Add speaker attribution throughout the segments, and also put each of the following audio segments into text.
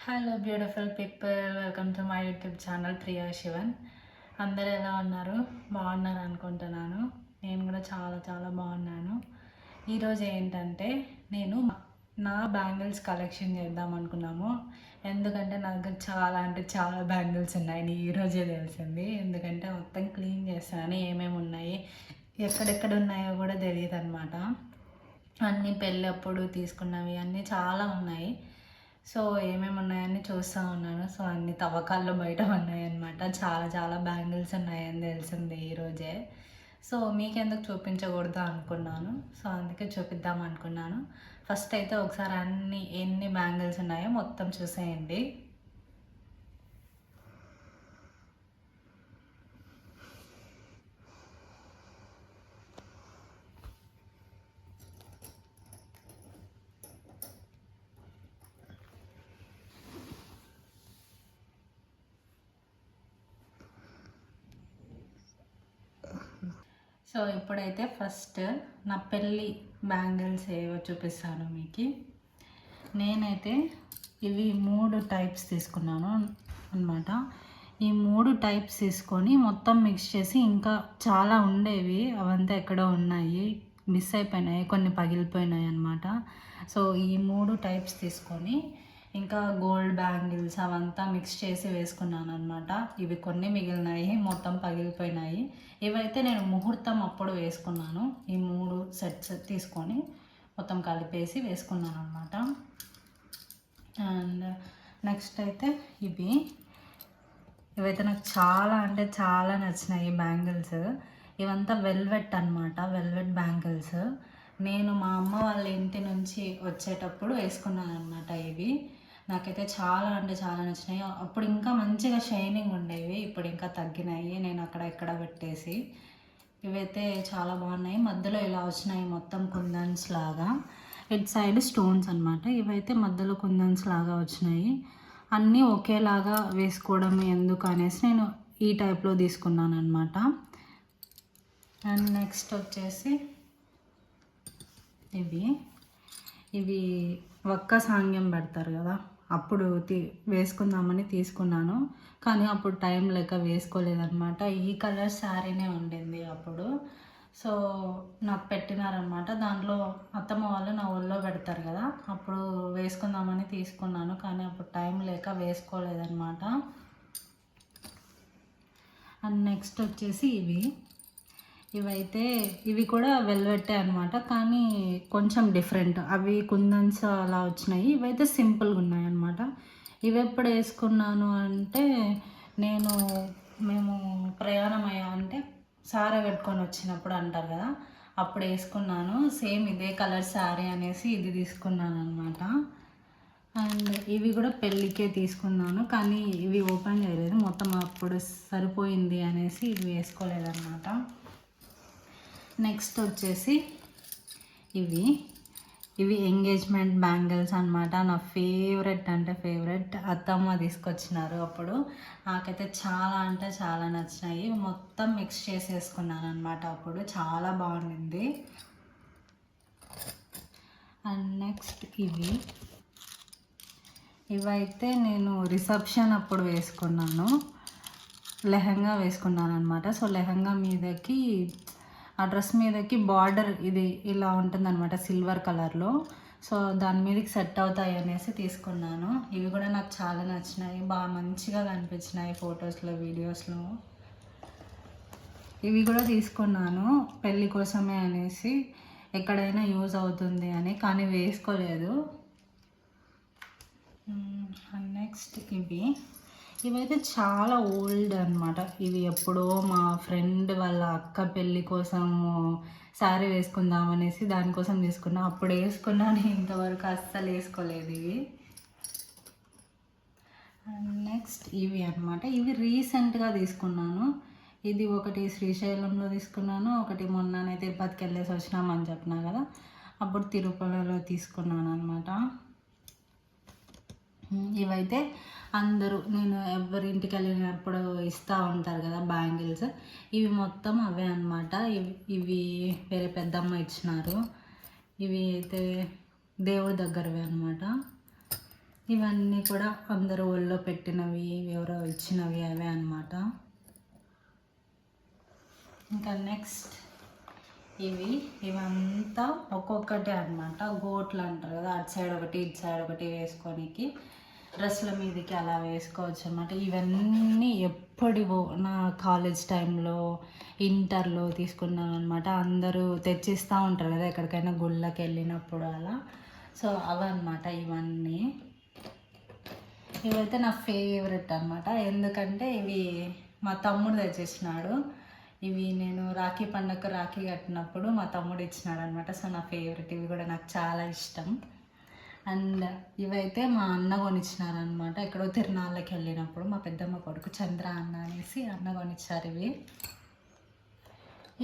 Speaker 1: Hello beautiful people, welcome to my YouTube channel Priya Sivan. అందరు ఎలా ఉన్నారు? బాగున్నారు అనుకుంటున్నాను. నేను కూడా చాలా చాలా బాగున్నాను. ఈరోజు ఏంటంటే నేను నా బ్యాంగిల్స్ కలెక్షన్ చేద్దాం అనుకున్నాము. ఎందుకంటే నా దగ్గర చాలా అంటే చాలా బ్యాంగిల్స్ ఉన్నాయి. ఈరోజే తెలిసింది. ఎందుకంటే మొత్తం క్లీన్ చేస్తాను, ఏమేమి ఉన్నాయి ఎక్కడెక్కడ ఉన్నాయో కూడా తెలియదు అనమాట. అన్నీ పెళ్ళప్పుడు తీసుకున్నవి అన్నీ చాలా ఉన్నాయి. సో ఏమేమి ఉన్నాయని చూస్తూ ఉన్నాను. సో అన్ని తవ్వకాల్లో బయట ఉన్నాయన్నమాట. చాలా చాలా బ్యాంగిల్స్ ఉన్నాయని తెలిసింది ఈరోజే. సో మీకెందుకు చూపించకూడదు అనుకున్నాను. సో అందుకే చూపిద్దాం అనుకున్నాను. ఫస్ట్ అయితే ఒకసారి ఎన్ని బ్యాంగిల్స్ ఉన్నాయో మొత్తం చూసేయండి. సో ఇప్పుడైతే ఫస్ట్ నా పెళ్ళి బ్యాంగిల్స్ ఏవో చూపిస్తాను మీకు. నేనైతే ఇవి 3 టైప్స్ తీసుకున్నాను అనమాట. ఈ 3 టైప్స్ తీసుకొని మొత్తం మిక్స్ చేసి, ఇంకా చాలా ఉండేవి అవంతా ఎక్కడో ఉన్నాయి, మిస్ అయిపోయినాయి, కొన్ని పగిలిపోయినాయి అనమాట. సో ఈ 3 టైప్స్ తీసుకొని ఇంకా గోల్డ్ బ్యాంగిల్స్ అవంతా మిక్స్ చేసి వేసుకున్నాను అనమాట. ఇవి కొన్ని మిగిలినాయి, మొత్తం పగిలిపోయినాయి. ఇవైతే నేను ముహూర్తం అప్పుడు వేసుకున్నాను. ఈ 3 సెట్స్ తీసుకొని మొత్తం కలిపేసి వేసుకున్నాను అనమాట. అండ్ నెక్స్ట్ అయితే ఇవైతే నాకు చాలా అంటే చాలా నచ్చినాయి బ్యాంగిల్స్. ఇవంతా వెల్వెట్ అనమాట, వెల్వెట్ బ్యాంగిల్స్. నేను మా అమ్మ వాళ్ళ ఇంటి నుంచి వచ్చేటప్పుడు వేసుకున్నాను అనమాట. ఇవి నాకైతే చాలా అంటే చాలా నచ్చినాయి. అప్పుడు ఇంకా మంచిగా షైనింగ్ ఉండేవి, ఇప్పుడు ఇంకా తగ్గినాయి. నేను అక్కడ ఎక్కడ పెట్టేసి ఇవైతే చాలా బాగున్నాయి. మధ్యలో ఇలా వచ్చినాయి మొత్తం కుందన్స్ లాగా, ఇటు సైడ్ స్టోన్స్ అనమాట. ఇవైతే మధ్యలో కుందన్స్ లాగా వచ్చినాయి. అన్నీ ఒకేలాగా వేసుకోవడం ఎందుకు అనేసి నేను ఈ టైప్లో తీసుకున్నాను అనమాట. అండ్ నెక్స్ట్ వచ్చేసి ఇవి ఒక్క సాంగ్యం పెడతారు కదా, అప్పుడు వేసుకుందామని తీసుకున్నాను. కానీ అప్పుడు టైం లేక వేసుకోలేదన్నమాట. ఈ కలర్ శారీనే ఉండింది అప్పుడు. సో నాకు పెట్టినారనమాట. దాంట్లో అత్తమ్మ వాళ్ళు నా ఒళ్ళో పెడతారు కదా, అప్పుడు వేసుకుందామని తీసుకున్నాను. కానీ అప్పుడు టైం లేక వేసుకోలేదన్నమాట. అండ్ నెక్స్ట్ వచ్చేసి ఇవి కూడా వెల్వెట్టే అనమాట, కానీ కొంచెం డిఫరెంట్. అవి కుందన్స్ అలా వచ్చినాయి, ఇవైతే సింపుల్గా ఉన్నాయి అనమాట. ఇవి ఎప్పుడు వేసుకున్నాను అంటే మేము ప్రయాణం అంటే సారీ కట్టుకొని వచ్చినప్పుడు అంటారు కదా, అప్పుడు వేసుకున్నాను. సేమ్ ఇదే కలర్ శారీ అనేసి ఇది తీసుకున్నాను అనమాట. అండ్ ఇవి కూడా పెళ్ళికే తీసుకున్నాను, కానీ ఇవి ఓపెన్ చేయలేదు, మొత్తం అప్పుడు సరిపోయింది అనేసి ఇవి వేసుకోలేదన్నమాట. నెక్స్ట్ వచ్చేసి ఇవి ఎంగేజ్మెంట్ బ్యాంగిల్స్ అనమాట. నా ఫేవరెట్ అంటే ఫేవరెట్. అత్తమ్మ తీసుకొచ్చినారు అప్పుడు. నాకైతే చాలా అంటే చాలా నచ్చినాయి. మొత్తం మిక్స్ చేసేసుకున్నాను అనమాట. అప్పుడు చాలా బాగుండింది. అండ్ నెక్స్ట్ ఇవైతే నేను రిసెప్షన్ అప్పుడు వేసుకున్నాను, లెహంగా వేసుకున్నాను అనమాట. సో లెహంగా మీదకి, ఆ డ్రెస్ మీదకి బార్డర్ ఇది ఇలా ఉంటుందన్నమాట, సిల్వర్ కలర్లో. సో దాని మీదకి సెట్ అవుతాయి అనేసి తీసుకున్నాను. ఇవి కూడా నాకు చాలా నచ్చినాయి, బాగా మంచిగా కనిపించినాయి ఫొటోస్లో, వీడియోస్లో. ఇవి కూడా తీసుకున్నాను పెళ్ళి కోసమే అనేసి, ఎక్కడైనా యూజ్ అవుతుంది అని, కానీ వేసుకోలేదు. నెక్స్ట్ ఇవైతే చాలా ఓల్డ్ అనమాట. ఇవి ఎప్పుడో మా ఫ్రెండ్ వాళ్ళ అక్క పెళ్ళి కోసం శారీ వేసుకుందామనేసి దానికోసం తీసుకున్నా. అప్పుడు వేసుకున్నాను, ఇంతవరకు అస్సలు వేసుకోలేదు ఇవి. నెక్స్ట్ అనమాట. ఇవి రీసెంట్గా తీసుకున్నాను. ఇది ఒకటి శ్రీశైలంలో తీసుకున్నాను, ఒకటి మొన్ననే తిరుపతికి వెళ్ళేసి వచ్చినామని చెప్పినా కదా, అప్పుడు తిరుపతిలో తీసుకున్నాను అనమాట. ఇవైతే అందరూ నేను ఎవరింటికి వెళ్ళినప్పుడు ఇస్తూ ఉంటారు కదా బ్యాంగిల్స్, ఇవి మొత్తం అవే అనమాట. ఇవి వేరే పెద్దమ్మ ఇచ్చినారు. ఇవి అయితే దేవుడి దగ్గరవే అనమాట. ఇవన్నీ కూడా అందరూ ఒళ్ళో పెట్టినవి, ఎవరో ఇచ్చినవి అవే అన్నమాట. ఇంకా నెక్స్ట్ ఇవంతా ఒక్కొక్కటే అన్నమాట. గోట్లు అంటారు కదా, అటు సైడ్ ఒకటి ఇటు సైడ్ ఒకటి వేసుకోనికి, డ్రెస్సుల మీదకి అలా వేసుకోవచ్చు అన్నమాట. ఇవన్నీ ఎప్పటివో నా కాలేజ్ టైంలో, ఇంటర్లో తీసుకున్నాను అనమాట. అందరూ తెచ్చిస్తూ ఉంటారు కదా ఎక్కడికైనా గుళ్ళకి వెళ్ళినప్పుడు అలా. సో అవన్నమాట ఇవన్నీ. ఇవైతే నా ఫేవరెట్ అనమాట. ఎందుకంటే ఇవి మా తమ్ముడు తెచ్చేసినాడు. ఇవి నేను రాఖీ పండగకు రాఖీ కట్టినప్పుడు మా తమ్ముడు ఇచ్చినాడు అనమాట. సో నా ఫేవరెట్, ఇవి కూడా నాకు చాలా ఇష్టం. అండ్ ఇవైతే మా అన్న కొనిచ్చినారనమాట. ఎక్కడో తిరునాళ్ళకి వెళ్ళినప్పుడు మా పెద్దమ్మ కొడుకు చంద్ర అన్న అనేసి అన్న కొనిచ్చారు ఇవి.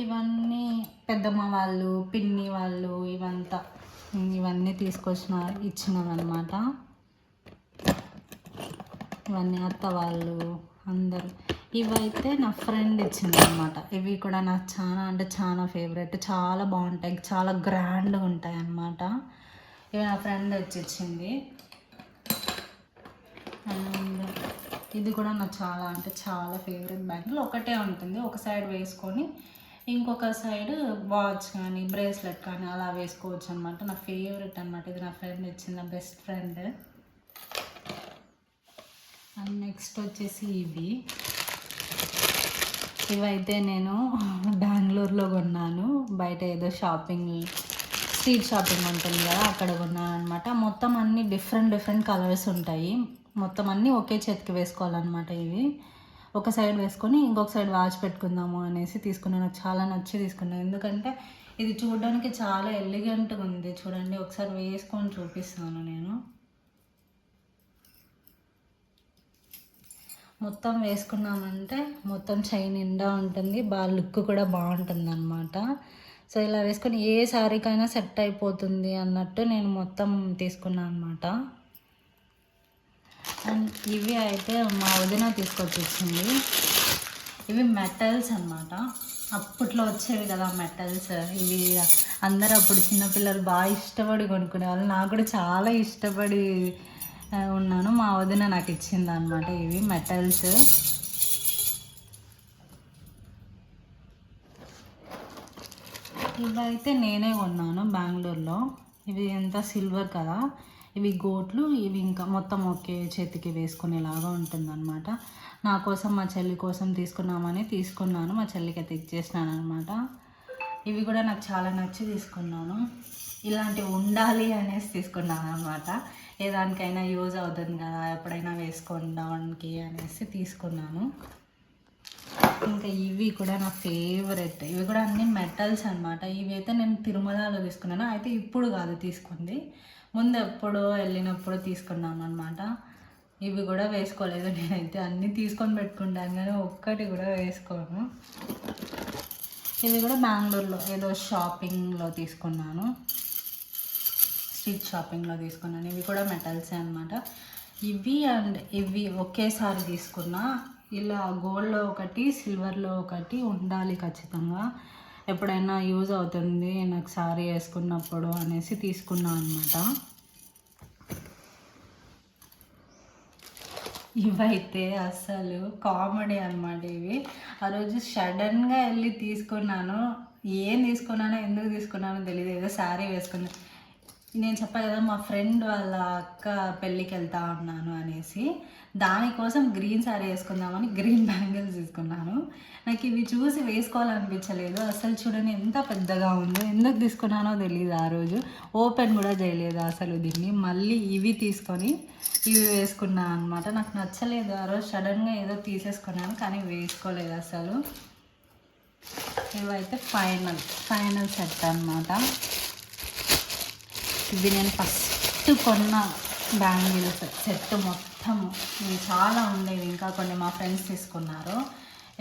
Speaker 1: ఇవన్నీ పెద్దమ్మ వాళ్ళు, పిన్ని వాళ్ళు ఇవన్నీ ఇచ్చినవన్నమాట. ఇవన్నీ అత్త వాళ్ళు అందరూ. ఇవైతే నా ఫ్రెండ్ ఇచ్చింది అనమాట. ఇవి కూడా నాకు చాలా అంటే చాలా ఫేవరెట్, చాలా బాగుంటాయి, చాలా గ్రాండ్గా ఉంటాయి అన్నమాట. ఇవి నా ఫ్రెండ్ తెచ్చిచ్చింది. అండ్ ఇది కూడా నాకు చాలా అంటే చాలా ఫేవరెట్ బ్యాంగిల్. ఒకటే ఉంటుంది, ఒక సైడ్ వేసుకొని ఇంకొక సైడ్ వాచ్ కానీ బ్రేస్లెట్ కానీ అలా వేసుకోవచ్చు అనమాట. నా ఫేవరెట్ అనమాట. ఇది నా ఫ్రెండ్ ఇచ్చింది, నా బెస్ట్ ఫ్రెండ్. అండ్ నెక్స్ట్ వచ్చేసి ఇవైతే నేను బెంగళూరులో కొన్నాను. బయట ఏదో స్ట్రీట్ షాపింగ్ ఉంటుంది కదా, అక్కడ కొన్నాను అనమాట. మొత్తం అన్ని డిఫరెంట్ కలర్స్ ఉంటాయి. మొత్తం అన్నీ ఒకే చేతికి వేసుకోవాలన్నమాట. ఇవి ఒక సైడ్ వేసుకొని ఇంకొక సైడ్ వాచ్ పెట్టుకుందాము అనేసి తీసుకున్నాను. నాకు చాలా నచ్చి తీసుకున్నాను. ఎందుకంటే ఇది చూడడానికి చాలా ఎలిగెంట్గా ఉంది. చూడండి, ఒకసారి వేసుకొని చూపిస్తాను నేను. మొత్తం వేసుకున్నామంటే మొత్తం చైన్ నిండా ఉంటుంది, బాగా లుక్ కూడా బాగుంటుంది అనమాట. సో ఇలా వేసుకొని ఏ శారీకైనా సెట్ అయిపోతుంది అన్నట్టు నేను మొత్తం తీసుకున్నాను అనమాట. అండ్ ఇవి అయితే మా వదిన తీసుకొచ్చి ఇచ్చింది. ఇవి మెటల్స్ అన్నమాట. అప్పట్లో వచ్చేవి కదా మెటల్స్. ఇవి అందరూ అప్పుడు చిన్నపిల్లలు బాగా ఇష్టపడి కొనుక్కునే వాళ్ళు. నాకు కూడా చాలా ఇష్టపడి ఉన్నాను. మా వదిన నాకు ఇచ్చింది అనమాట ఇవి మెటల్స్. ఇవైతే నేనే కొన్నాను బెంగళూరులో. ఇవి ఎంత సిల్వర్ కదా, ఇవి గోట్లు. ఇవి ఇంకా మొత్తం ఒకే చేతికి వేసుకునేలాగా ఉంటుందన్నమాట. నా కోసం మా చెల్లి కోసం తీసుకున్నాను. మా చెల్లికి అయితే ఇచ్చేసినాను అనమాట. ఇవి కూడా నాకు చాలా నచ్చి తీసుకున్నాను. ఇలాంటివి ఉండాలి అనేసి తీసుకున్నాను అనమాట. ఏ దానికైనా యూజ్ అవుతుంది కదా, ఎప్పుడైనా వేసుకోవడానికి అనేసి తీసుకున్నాను. ఇంకా ఇవి కూడా నా ఫేవరెట్. ఇవి కూడా అన్ని మెటల్స్ అనమాట. ఇవి అయితే నేను తిరుమలలో తీసుకున్నాను. అయితే ఇప్పుడు కాదు తీసుకుంది, ముందు ఎప్పుడో వెళ్ళినప్పుడు తీసుకున్నాను అనమాట. ఇవి కూడా వేసుకోలేదు నేనైతే. అన్నీ తీసుకొని పెట్టుకుంటాను కానీ ఒక్కటి కూడా వేసుకోను. ఇవి కూడా బెంగళూరులో ఏదో షాపింగ్లో తీసుకున్నాను, స్ట్రీట్ షాపింగ్లో తీసుకున్నాను. ఇవి కూడా మెటల్సే అనమాట. ఇవి అండ్ ఇవి ఒకేసారి తీసుకున్నా. ఇలా గోల్డ్లో ఒకటి, సిల్వర్లో ఒకటి ఉండాలి ఖచ్చితంగా, ఎప్పుడైనా యూజ్ అవుతుంది నాకు సారీ వేసుకున్నప్పుడు అనేసి తీసుకున్నాను అనమాట. ఇవైతే అసలు కామెడీ అనమాట. ఇవి ఆ రోజు సడన్గా వెళ్ళి తీసుకున్నాను. ఏం తీసుకున్నానో ఎందుకు తీసుకున్నానో తెలియదు, ఏదో శారీ వేసుకున్నాను. నేను చెప్పాను కదా మా ఫ్రెండ్ వాళ్ళ అక్క పెళ్ళికి వెళ్తా ఉన్నాను అనేసి, దానికోసం గ్రీన్ శారీ వేసుకుందామని గ్రీన్ బ్యాంగిల్స్ తీసుకున్నాను. నాకు ఇవి చూసి వేసుకోవాలనిపించలేదు అసలు. చూడండి ఎంత పెద్దగా ఉందో. ఎందుకు తీసుకున్నానో తెలియదు ఆ రోజు, ఓపెన్ కూడా చేయలేదు అసలు దీన్ని. మళ్ళీ ఇవి తీసుకొని ఇవి వేసుకున్నాను అనమాట. నాకు నచ్చలేదు ఆ రోజు, సడన్గా ఏదో తీసేసుకున్నాను కానీ వేసుకోలేదు అసలు. ఇవైతే ఫైనల్ సెట్ అనమాట. ఇది నేను ఫస్ట్ కొన్న బ్యాంగిల్స్ సెట్ మొత్తము. ఇవి చాలా ఉండేవి, ఇంకా కొన్ని మా ఫ్రెండ్స్ తీసుకున్నారు.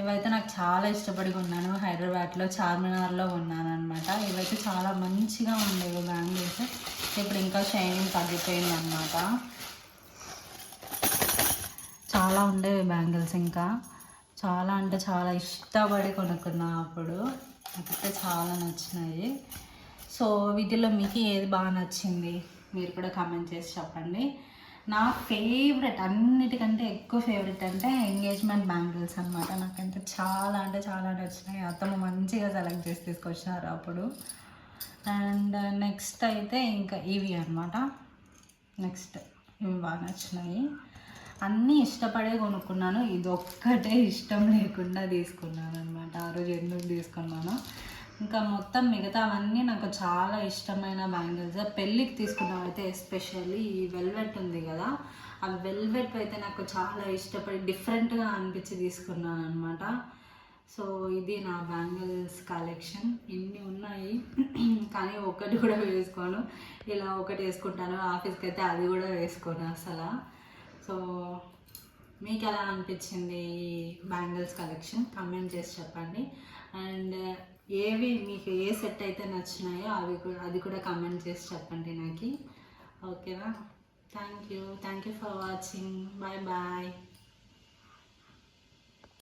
Speaker 1: ఇవైతే నాకు చాలా ఇష్టపడి కొన్నాను. హైదరాబాద్లో చార్మినార్లో కొన్నాను అనమాట. ఇవైతే చాలా మంచిగా ఉండేవి బ్యాంగిల్స్. ఇప్పుడు ఇంకా షైనింగ్ తగ్గిపోయింది అనమాట. చాలా ఉండేవి బ్యాంగిల్స్, ఇంకా చాలా అంటే చాలా ఇష్టపడి కొనుక్కున్నా అప్పుడు. నాకైతే చాలా నచ్చినాయి. సో వీటిలో మీకు ఏది బాగా నచ్చింది మీరు కూడా కామెంట్ చేసి చెప్పండి. నా ఫేవరెట్, అన్నిటికంటే ఎక్కువ ఫేవరెట్ అంటే ఎంగేజ్మెంట్ బ్యాంగిల్స్ అనమాట. నాకంటే చాలా అంటే చాలా నచ్చినాయి. అతను మంచిగా సెలెక్ట్ చేసి తీసుకొచ్చినారు అప్పుడు. అండ్ నెక్స్ట్ అయితే ఇంకా ఇవి అనమాట. నెక్స్ట్ ఇవి బాగా నచ్చినాయి. అన్నీ ఇష్టపడే కొనుక్కున్నాను, ఇది ఒక్కటే ఇష్టం లేకుండా తీసుకున్నాను అనమాట. ఆ రోజు ఎందుకు తీసుకున్నాను, ఇంకా మొత్తం మిగతావన్నీ నాకు చాలా ఇష్టమైన బ్యాంగిల్స్. పెళ్ళికి తీసుకున్నవి అయితే ఎస్పెషల్లీ ఈ వెల్వెట్ ఉంది కదా, ఆ వెల్వెట్ అయితే నాకు చాలా ఇష్టపడి డిఫరెంట్గా అనిపించి తీసుకున్నాను అనమాట. సో ఇది నా బ్యాంగిల్స్ కలెక్షన్. ఇన్ని ఉన్నాయి కానీ ఒకటి కూడా వేసుకోను. ఇలా ఒకటి వేసుకుంటాను, ఆఫీస్కి అయితే అది కూడా వేసుకోను అసలు. సో మీకు ఎలా అనిపించింది ఈ బ్యాంగిల్స్ కలెక్షన్ కమెంట్ చేసి చెప్పండి. అండ్ ఏవి మీకు ఏ సెట్ అయితే నచ్చినాయో అది కూడా కమెంట్ చేసి చెప్పండి నాకు. ఓకేనా? Thank you for watching. Bye bye.